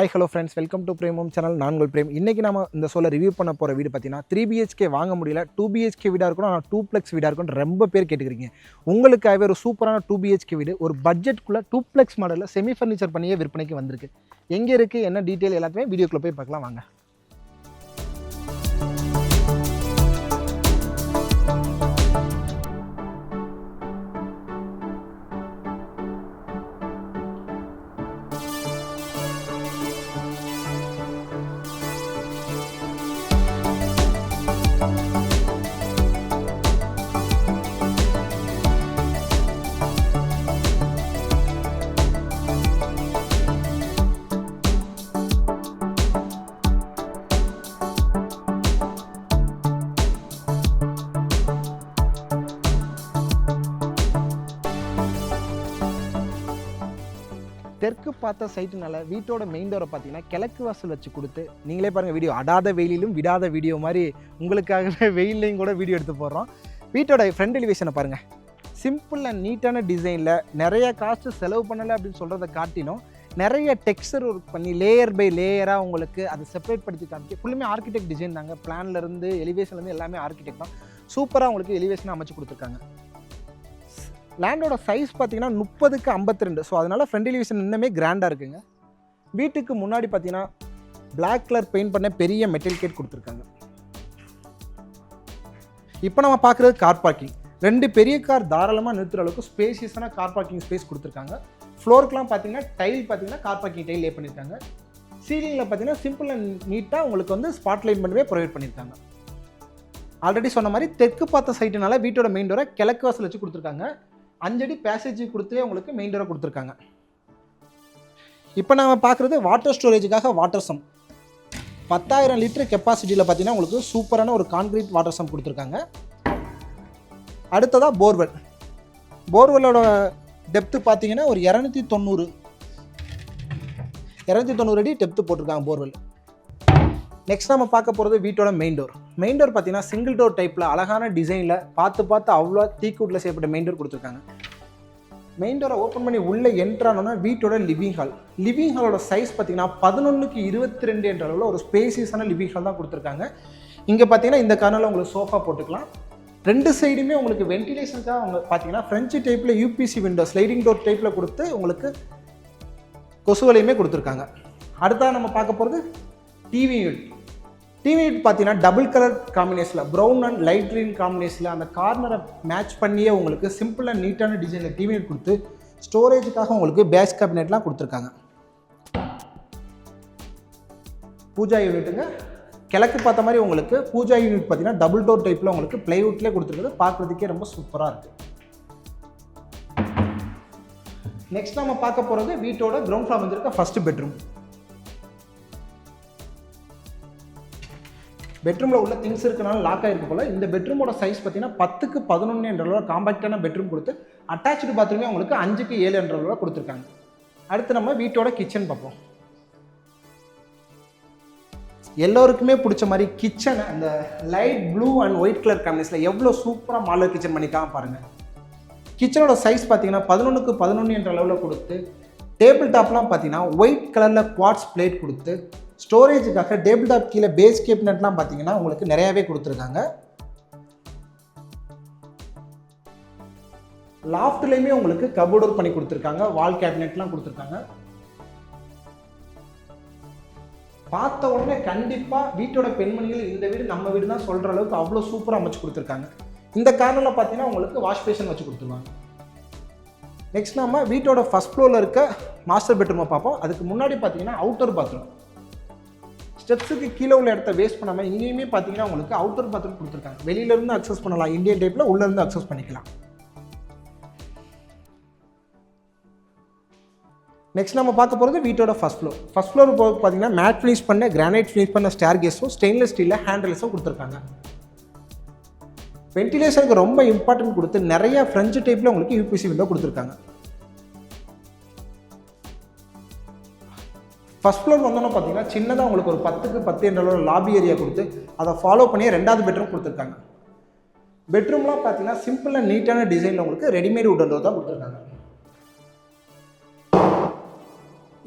Hi hello friends, welcome to Prem home channel. நான் உங்கள் frame. இன்றைக்கி நம்ம இந்த ஷோவில் ரிவ்யூ பண்ண போகிற வீடு பார்த்தீங்கன்னா 3BHK வாங்க முடியல, 2BHK வீடாக இருக்கணும், ஆனால் 2 வீடாக இருக்கும்னு ரொம்ப பேர் கேட்டுக்கிறீங்க. உங்களுக்காகவே ஒரு சூப்பரான 2BHK வீடு ஒரு பட்ஜெட்குள்ளே 2 மாடலில் செமி ஃபர்னிச்சர் பண்ணியே விற்பனைக்கு வந்திருக்கு. எங்கே இருக்குது, என்ன டீட்டெயில் எல்லாத்தையுமே வீடியோக்குள்ளே போய் பார்க்கலாம் வாங்க. தெற்கு பார்த்த சைட்டுனால வீட்டோட மெயின் டோரை பார்த்தீங்கன்னா கிழக்கு வாசல் வச்சு கொடுத்து, நீங்களே பாருங்கள் வீடியோ அடாத வெயிலிலும் விடாத வீடியோ மாதிரி உங்களுக்காகவே வெயிலையும் கூட வீடியோ எடுத்து போடுறோம். வீட்டோட ஃப்ரண்ட் எலிவேஷனை பாருங்கள், சிம்பிள் அண்ட் நீட்டான டிசைனில் நிறைய காஸ்ட்டு செலவு பண்ணலை அப்படின்னு சொல்கிறத காட்டினோம். நிறைய டெக்ஸ்சர் ஒர்க் பண்ணி லேயர் பை லேயராக உங்களுக்கு அதை செப்பரேட் படுத்தி காமிக்க ஃபுல்லுமே ஆர்கிடெக்ட் டிசைன் தாங்க. பிளான்லேருந்து எலிவேஷன்லேருந்து எல்லாமே ஆர்கிடெக்ட் தான். சூப்பராக உங்களுக்கு எலிவேஷனை அமைச்சு கொடுத்துருக்காங்க. லேண்டோட சைஸ் பார்த்தீங்கன்னா 30க்கு 52. ஸோ அதனால் ஃப்ரண்ட் எலிவேஷன் இன்னுமே கிராண்டாக இருக்குங்க. வீட்டுக்கு முன்னாடி பார்த்தீங்கன்னா பிளாக் கலர் பெயிண்ட் பண்ண பெரிய மெட்டல் கேட் கொடுத்துருக்காங்க. இப்போ நம்ம பார்க்குறது கார் பார்க்கிங். 2 பெரிய கார் தாராளமாக நிறுத்துற அளவுக்கு ஸ்பேசியஸான கார் பார்க்கிங் ஸ்பேஸ் கொடுத்துருக்காங்க. ஃப்ளோருக்குலாம் பார்த்தீங்கன்னா டைல் பார்த்தீங்கன்னா கார் பார்க்கிங் டைல் லே பண்ணியிருக்காங்க. சீலிங்கில் பார்த்தீங்கன்னா சிம்பிள் அண்ட் நீட்டாக உங்களுக்கு வந்து ஸ்பாட் லைட் பண்ணவே ப்ரொவைட் பண்ணியிருக்காங்க. ஆல்ரெடி சொன்ன மாதிரி தெற்கு பார்த்த சைட்டுனால வீட்டோட மெயின் டோரை கிழக்கு வாசல் வச்சு கொடுத்துருக்காங்க. 5 அடி பேசேஜ் கொடுத்தே உங்களுக்கு மெயின் டோரை கொடுத்துருக்காங்க. இப்போ நம்ம பார்க்குறது வாட்டர் ஸ்டோரேஜுக்காக வாட்டர் சம். 10,000 லிட்டர் கெப்பாசிட்டியில் பார்த்தீங்கன்னா உங்களுக்கு சூப்பரான ஒரு கான்கிரீட் வாட்டர் சம் கொடுத்துருக்காங்க. அடுத்ததாக போர்வெல். போர்வெல்லோட டெப்த்து பார்த்தீங்கன்னா ஒரு 290 அடி டெப்த்து போட்டிருக்காங்க போர்வெல். நெக்ஸ்ட் நம்ம பார்க்க போகிறது வீட்டோட மெயின் டோர். மெயின் டோர் பார்த்தீங்கன்னா சிங்கிள் டோர் டைப்பில் அழகான டிசைனில் பார்த்து அவ்வளோ தீக்கூட்டில் செய்யப்பட்ட மெயின் டோர் கொடுத்துருக்காங்க. மெயின் டோரை ஓப்பன் பண்ணி உள்ளே என்ட்ரானோன்னா வீட்டோட லிவிங் ஹால். லிவிங் ஹாலோட சைஸ் பார்த்தீங்கன்னா 11க்கு 22 என்ற அளவில் ஒரு ஸ்பேசியஸான லிவிங் ஹால் தான் கொடுத்துருக்காங்க. இங்கே பார்த்தீங்கன்னா இந்த கார்னரில் உங்களுக்கு சோஃபா போட்டுக்கலாம். 2 சைடுமே உங்களுக்கு வென்டிலேஷனுக்காக அவங்க பார்த்தீங்கன்னா ஃப்ரெஞ்சு டைப்பில் யூபிசி விண்டோ ஸ்லைடிங் டோர் டைப்பில் கொடுத்து உங்களுக்கு கொசுவலையுமே கொடுத்துருக்காங்க. அடுத்ததாக நம்ம பார்க்க போகிறது டிவி யூனிட். டிவி யூனிட் பார்த்தீங்கன்னா டபுள் கலர் காம்பினேஷனில் ப்ரௌன் அண்ட் லைட் க்ரீன் காம்பினேஷனில் அந்த கார்னரை மேட்ச் பண்ணியே உங்களுக்கு சிம்பிள் அண்ட் நீட்டான டிசைனில் டிவி யூனிட் கொடுத்து ஸ்டோரேஜுக்காக உங்களுக்கு பேஸ் கேபினெட்லாம் கொடுத்துருக்காங்க. பூஜா யூனிட்டுங்க. கிழக்கு பார்த்த மாதிரி உங்களுக்கு பூஜா யூனிட் பார்த்தீங்கன்னா டபுள் டோர் டைப்பில் உங்களுக்கு பிளைவுட்லேயே கொடுத்துருக்குது. பார்க்குறதுக்கே ரொம்ப சூப்பராக இருக்குது. நெக்ஸ்ட் நம்ம பார்க்க போகிறது வீட்டோட கிரவுண்ட் ஃப்ளோர் வந்திருக்க ஃபஸ்ட்டு பெட்ரூம். பெட்ரூமில் உள்ள திங்ஸ் இருக்கனால லாக் ஆகிருக்கு போல். இந்த பெட்ரூமோட சைஸ் பார்த்தீங்கன்னா 10க்கு 11 என்ற அளவில் காம்பாக்டான பெட்ரூம் கொடுத்து அட்டாச்சு பாத்ரூமே உங்களுக்கு 5க்கு 7 என்ற அளவில் கொடுத்துருக்காங்க. அடுத்து நம்ம வீட்டோட கிச்சன் பார்ப்போம். எல்லோருக்குமே பிடிச்ச மாதிரி கிச்சனை அந்த light blue and white colour காம்பினேஷனில் எவ்வளோ சூப்பராக மாடலர் கிச்சன் பண்ணிக்காம பாருங்கள். கிச்சனோட சைஸ் பார்த்தீங்கன்னா 11க்கு 11 என்ற அளவில் கொடுத்து டேபிள் டாப்லாம் பார்த்தீங்கன்னா ஒயிட் கலரில் குவார்ட்ஸ் பிளேட் கொடுத்து ஸ்டோரேஜுக்காக டேபிள் டாப் கீழே பேஸ் கேபினட்லாம் பார்த்தீங்கன்னா உங்களுக்கு நிறையாவே கொடுத்துருக்காங்க. லாஃப்ட்லேயுமே உங்களுக்கு கபோர்ட் பண்ணி கொடுத்துருக்காங்க. வால் கேபினெட்லாம் கொடுத்துருக்காங்க. பார்த்த உடனே கண்டிப்பாக வீட்டோட பெண்மணிகள் இந்த வீடு நம்ம வீடு தான் சொல்கிற அளவுக்கு அவ்வளோ சூப்பராக அமைச்சு கொடுத்துருக்காங்க. இந்த கார்னரில் பார்த்தீங்கன்னா உங்களுக்கு வாஷ் பேஷன் வச்சு கொடுத்துருவாங்க. நெக்ஸ்ட் நம்ம வீட்டோட ஃபஸ்ட் ஃப்ளோரில் இருக்க மாஸ்டர் பெட்ரூமை பார்ப்போம். அதுக்கு முன்னாடி பார்த்தீங்கன்னா அவுட்டர் பாத்ரூம். ஸ்டெப்ஸுக்கு கீழே உள்ள இடத்த வேஸ்ட் பண்ணாமல் இங்கேயுமே பார்த்தீங்கன்னா உங்களுக்கு அவுட்டர் பாத்ரூம் கொடுத்துருக்காங்க. வெளியிலேருந்து அக்சஸ் பண்ணலாம், இந்தியன் டைப்பில் உள்ளேருந்து அக்சஸ் பண்ணிக்கலாம். நெக்ஸ்ட் நம்ம பார்க்க போகிறது வீட்டோட ஃபஸ்ட் ஃப்ளோர். ஃபஸ்ட் ஃப்ளோர் பார்த்தீங்கன்னா மேட் ஃபினிஷ் பண்ண கிரானைட் ஃபினிஷ் பண்ண ஸ்டேர் கேஸும் ஸ்டெயின்லெஸ் ஸ்டீலில் ஹேண்டில்ஸும் கொடுத்துருக்காங்க. வென்டிலேஷனுக்கு ரொம்ப இம்பார்ட்டன்ட் கொடுத்து நிறைய ஃப்ரெஞ்சு டைப்பில் உங்களுக்கு யூபிசி விண்டோ கொடுத்துருக்காங்க. ஃபஸ்ட் ஃப்ளோர் வந்தோன்னா பார்த்தீங்கன்னா சின்னதாக உங்களுக்கு ஒரு 10க்கு 10 என்ற அளவு லாபி ஏரியா கொடுத்து அதை ஃபாலோ பண்ணி 2வது பெட்ரூம் கொடுத்துருக்காங்க. பெட்ரூம்லாம் பார்த்தீங்கன்னா சிம்பிள் அண்ட் நீட்டான டிசைனில் உங்களுக்கு ரெடிமேட் உட் டோர் தான் கொடுத்துருக்காங்க.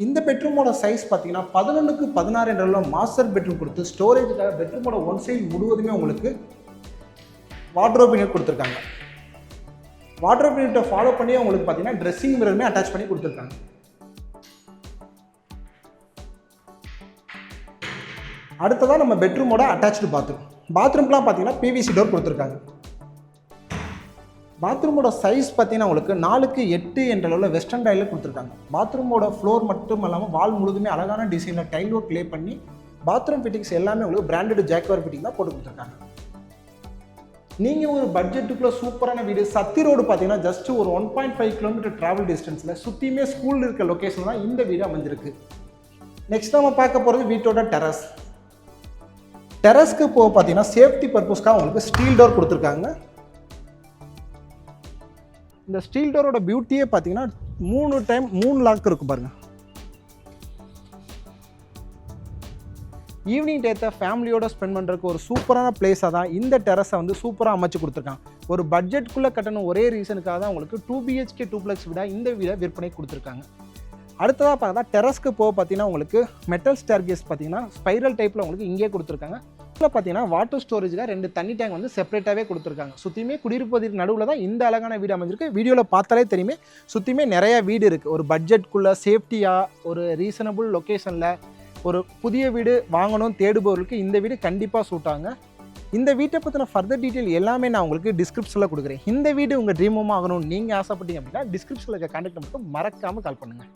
இந்த பெட்ரூமோட சைஸ் பார்த்தீங்கன்னா 11க்கு 16 என்ற அளவில் மாஸ்டர் பெட்ரூம் கொடுத்து ஸ்டோரேஜுக்காக பெட்ரூமோட ஒன் சைடு முழுவதுமே உங்களுக்கு வார்ட்ரோப் யூனிட் கொடுத்துருக்காங்க. வார்ட்ரோப் யூனிட்டை ஃபாலோ பண்ணி உங்களுக்கு பார்த்தீங்கன்னா ட்ரெஸ்ஸிங் மிரருமே அட்டாச் பண்ணி கொடுத்துருக்காங்க. அடுத்ததான் நம்ம பெட்ரூமோட அட்டாச்சு பாத்ரூம்லாம் பார்த்தீங்கன்னா பிவிசி டோர் கொடுத்துருக்காங்க. பாத்ரூமோட சைஸ் பார்த்தீங்கன்னா உங்களுக்கு 4க்கு 8 என்ற அளவில் வெஸ்டர்ன் டைலில் கொடுத்துருக்காங்க. பாத்ரூமோட ஃப்ளோர் மட்டும் இல்லாமல் வால் முழுதுமே அழகான டிசைனில் டைல் ஒர்க் லே பண்ணி பாத்ரூம் ஃபிட்டிங்ஸ் எல்லாமே உங்களுக்கு பிராண்டட் ஜாக்வார் ஃபிட்டிங் தான் போட்டு கொடுத்துருக்காங்க. நீங்கள் ஒரு பட்ஜெட்டுக்குள்ளே சூப்பரான வீடு சத்தி ரோடு பார்த்தீங்கன்னா ஜஸ்ட் ஒரு 1.5 கிலோமீட்டர் ட்ராவல் டிஸ்டன்ஸில் சுற்றியுமே ஸ்கூல் இருக்க லொக்கேஷன் தான் இந்த வீடு அமைஞ்சிருக்கு. நெக்ஸ்ட் நம்ம பார்க்க போகிறது வீட்டோட டெரஸ். டெரஸ்க்கு போக பார்த்தீங்கன்னா சேஃப்டி பர்பஸ்க்காக உங்களுக்கு ஸ்டீல் டோர் கொடுத்துருக்காங்க. இந்த ஸ்டீல் டோரோட பியூட்டியே பார்த்தீங்கன்னா 3 லாக் இருக்கும் பாருங்கள். ஈவினிங் டேத்தை ஃபேமிலியோட ஸ்பெண்ட் பண்ணுறதுக்கு ஒரு சூப்பரான பிளேஸாக தான் இந்த டெரஸை வந்து சூப்பராக அமைச்சு கொடுத்துருக்காங்க. ஒரு பட்ஜெட்குள்ளே கட்டணும் ஒரே ரீசனுக்காக தான் உங்களுக்கு 2 BHK 2 விட இந்த வீடை விற்பனை கொடுத்துருக்காங்க. அடுத்ததாக பார்த்தா டெரஸ்க்கு போக பார்த்தீங்கன்னா உங்களுக்கு மெட்டல் ஸ்டேர்கேஸ் பார்த்தீங்கன்னா ஸ்பைரல் டைப்பில் உங்களுக்கு இங்கே கொடுத்துருக்காங்க. இதில் பார்த்தீங்கன்னா வாட்டர் ஸ்டோரேஜுக்காக 2 தண்ணி டேங்க் வந்து செப்பரேட்டாகவே கொடுத்துருக்காங்க. சுற்றியுமே குடியிருப்பதற்கு நடுவில் தான் இந்த அழகான வீடு அமைஞ்சிருக்கு. வீடியோவில் பார்த்தாலே தெரியுமே சுற்றியுமே நிறையா வீடு இருக்குது. ஒரு பட்ஜெட்குள்ளே சேஃப்டியாக ஒரு ரீசனபிள் லொக்கேஷனில் ஒரு புதிய வீடு வாங்கணும் தேடுபவர்களுக்கு இந்த வீடு கண்டிப்பாக சூட் ஆகுங்க. இந்த வீட்டை பற்றின ஃபர்தர் டீட்டெயில் எல்லாமே நான் உங்களுக்கு டிஸ்கிரிப்ஷனில் கொடுக்குறேன். இந்த வீடு உங்கள் ட்ரீம் ஹோம் ஆகணும்னு நீங்கள் ஆசைப்பட்டீங்க அப்படின்னா டிஸ்கிரிப்ஷனில் இருக்க கான்டாக்ட் நம்பருக்கு மறக்காமல் கால் பண்ணுங்கள்.